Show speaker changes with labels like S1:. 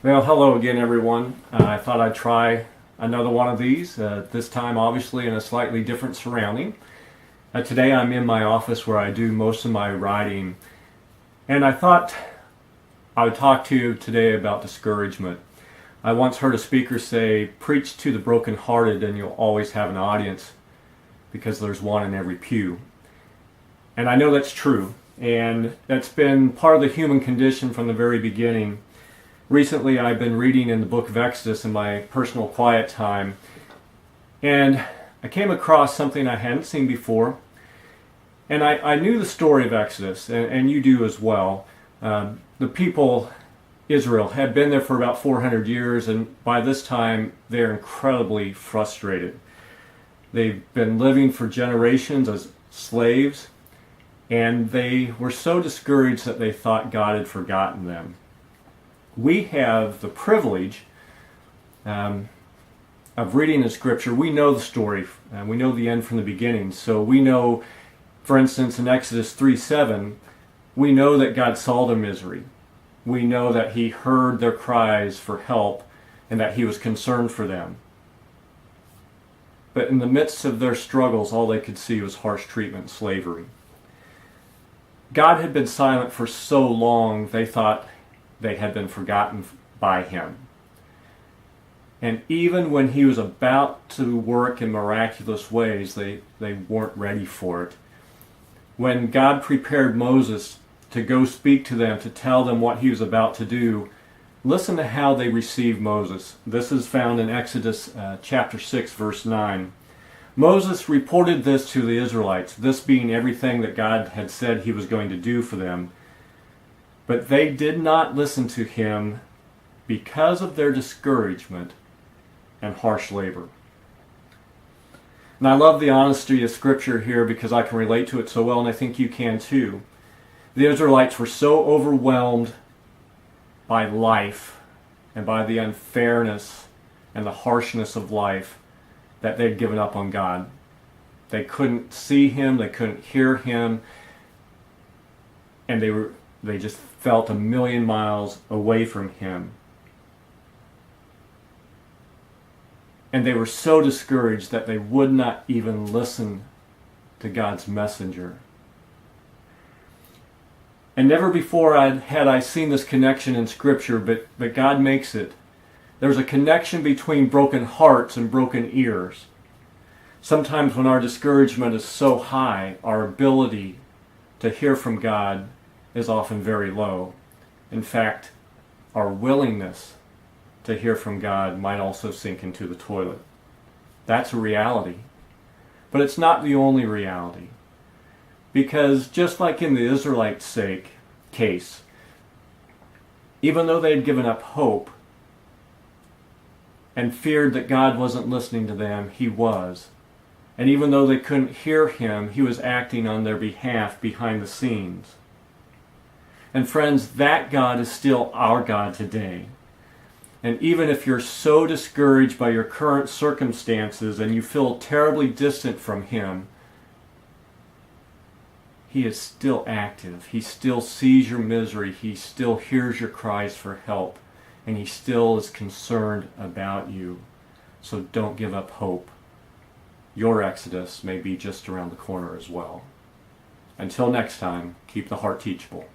S1: Well, hello again, everyone. I thought I'd try another one of these, this time obviously in a slightly different surrounding. Today I'm in my office where I do most of my writing, and I thought I would talk to you today about discouragement. I once heard a speaker say, "Preach to the brokenhearted and you'll always have an audience, because there's one in every pew." And I know that's true, and that's been part of the human condition from the very beginning. Recently, I've been reading in the book of Exodus in my personal quiet time, and I came across something I hadn't seen before. And I knew the story of Exodus, and you do as well. The people, Israel, had been there for about 400 years, and by this time, they're incredibly frustrated. They've been living for generations as slaves, and they were so discouraged that they thought God had forgotten them. We have the privilege of reading the scripture. We know the story. We know the end from the beginning. So we know, for instance, in Exodus 3:7, we know that God saw their misery. We know that He heard their cries for help and that He was concerned for them. But in the midst of their struggles, all they could see was harsh treatment and slavery. God had been silent for so long, they thought they had been forgotten by Him. And even when He was about to work in miraculous ways, they weren't ready for it. When God prepared Moses to go speak to them, to tell them what He was about to do, listen to how they received Moses. This is found in Exodus chapter 6, verse 9. Moses reported this to the Israelites, this being everything that God had said He was going to do for them. But they did not listen to Him because of their discouragement and harsh labor. And I love the honesty of Scripture here because I can relate to it so well, and I think you can too. The Israelites were so overwhelmed by life and by the unfairness and the harshness of life that they'd given up on God. They couldn't see Him, they couldn't hear Him, and they just felt a million miles away from Him. And they were so discouraged that they would not even listen to God's messenger. And never before had I seen this connection in Scripture, but God makes it. There's a connection between broken hearts and broken ears. Sometimes when our discouragement is so high, our ability to hear from God is often very low. In fact, our willingness to hear from God might also sink into the toilet. That's a reality. But it's not the only reality. Because just like in the Israelites' case, even though they had given up hope and feared that God wasn't listening to them, He was. And even though they couldn't hear Him, He was acting on their behalf behind the scenes. And friends, that God is still our God today. And even if you're so discouraged by your current circumstances and you feel terribly distant from Him, He is still active. He still sees your misery. He still hears your cries for help. And He still is concerned about you. So don't give up hope. Your Exodus may be just around the corner as well. Until next time, keep the heart teachable.